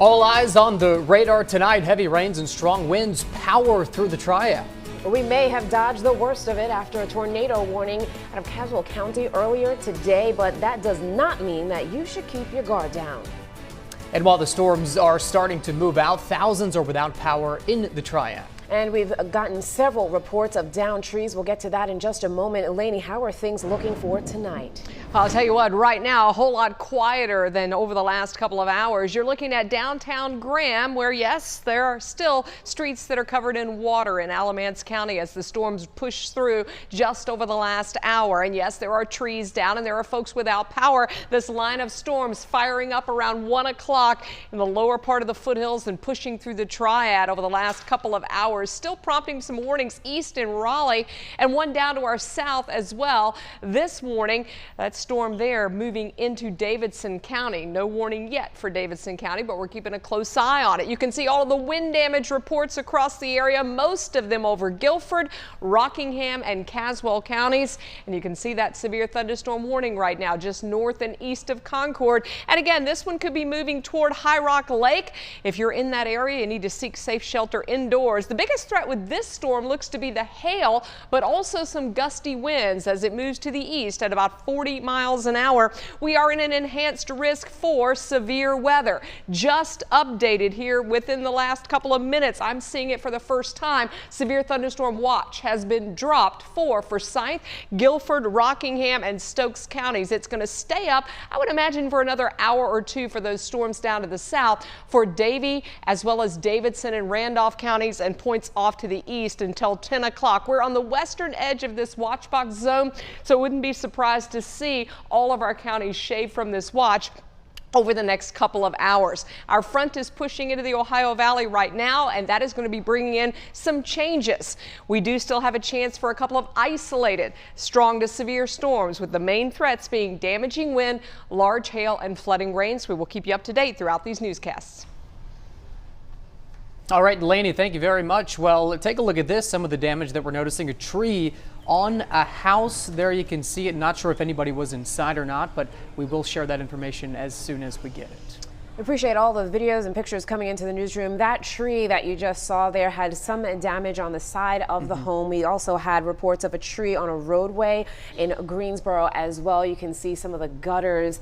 All eyes on the radar tonight. Heavy rains and strong winds power through the Triad. We may have dodged the worst of it after a tornado warning out of Caswell County earlier today, but that does not mean that you should keep your guard down. And while the storms are starting to move out, thousands are without power in the Triad. And we've gotten several reports of downed trees. We'll get to that in just a moment. Elaine, how are things looking for tonight? I'll tell you what, right now, a whole lot quieter than over the last couple of hours. You're looking at downtown Graham, where, yes, there are still streets that are covered in water in Alamance County as the storms push through just over the last hour. And yes, there are trees down and there are folks without power. This line of storms firing up around 1 o'clock in the lower part of the foothills and pushing through the Triad over the last couple of hours, still prompting some warnings east in Raleigh and one down to our south as well. This morning, that storm there moving into Davidson County. No warning yet for Davidson County, but we're keeping a close eye on it. You can see all of the wind damage reports across the area, most of them over Guilford, Rockingham, and Caswell counties. And you can see that severe thunderstorm warning right now just north and east of Concord. And again, this one could be moving toward High Rock Lake. If you're in that area, you need to seek safe shelter indoors. The biggest threat with this storm looks to be the hail, but also some gusty winds as it moves to the east at about 40 miles an hour. We are in an enhanced risk for severe weather. Just updated here within the last couple of minutes. I'm seeing it for the first time. Severe thunderstorm watch has been dropped for Forsyth, Guilford, Rockingham, and Stokes counties. It's going to stay up, I would imagine, for another hour or two for those storms down to the south. For Davie, as well as Davidson and Randolph counties, and points off to the east until 10 o'clock. We're on the western edge of this watch box zone, so wouldn't be surprised to see all of our counties shave from this watch over the next couple of hours. Our front is pushing into the Ohio Valley right now, and that is going to be bringing in some changes. We do still have a chance for a couple of isolated strong to severe storms, with the main threats being damaging wind, large hail, and flooding rains. We will keep you up to date throughout these newscasts. All right, Lainey, thank you very much. Well, take a look at this. Some of the damage that we're noticing. A tree on a house. There you can see it. Not sure if anybody was inside or not, but we will share that information as soon as we get it. We appreciate all the videos and pictures coming into the newsroom. That tree that you just saw there had some damage on the side of the home. We also had reports of a tree on a roadway in Greensboro as well. You can see some of the gutters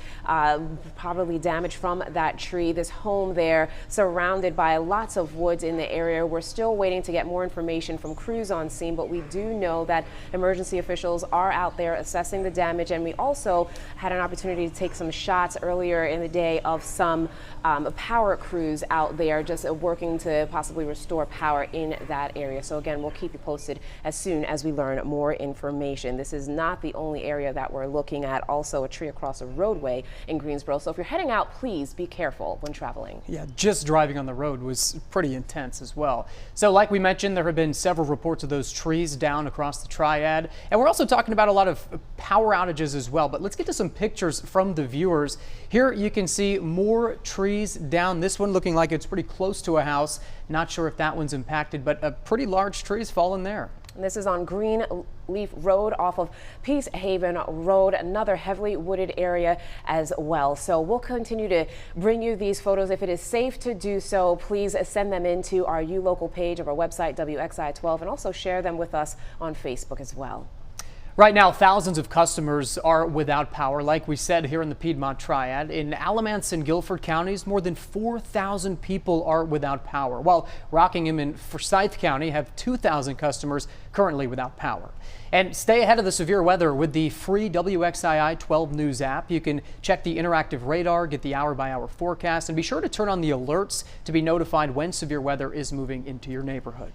probably damaged from that tree. This home there surrounded by lots of woods in the area. We're still waiting to get more information from crews on scene, but we do know that emergency officials are out there assessing the damage, and we also had an opportunity to take some shots earlier in the day of some power crews out there just working to possibly restore power in that area. So again, we'll keep you posted as soon as we learn more information. This is not the only area that we're looking at. Also a tree across a roadway in Greensboro. So if you're heading out, please be careful when traveling. Yeah, just driving on the road was pretty intense as well. So like we mentioned, there have been several reports of those trees down across the Triad. And we're also talking about a lot of power outages as well. But let's get to some pictures from the viewers. Here you can see more trees down. This one looking like it's pretty close to a house. Not sure if that one's impacted, but a pretty large tree's fallen there. And this is on Greenleaf Road off of Peace Haven Road, another heavily wooded area as well. So we'll continue to bring you these photos. If it is safe to do so, please send them into our ULocal page of our website, WXI12, and also share them with us on Facebook as well. Right now, thousands of customers are without power, like we said, here in the Piedmont Triad. In Alamance and Guilford counties, more than 4,000 people are without power, while Rockingham and Forsyth County have 2,000 customers currently without power. And stay ahead of the severe weather with the free WXII 12 News app. You can check the interactive radar, get the hour-by-hour forecast, and be sure to turn on the alerts to be notified when severe weather is moving into your neighborhood.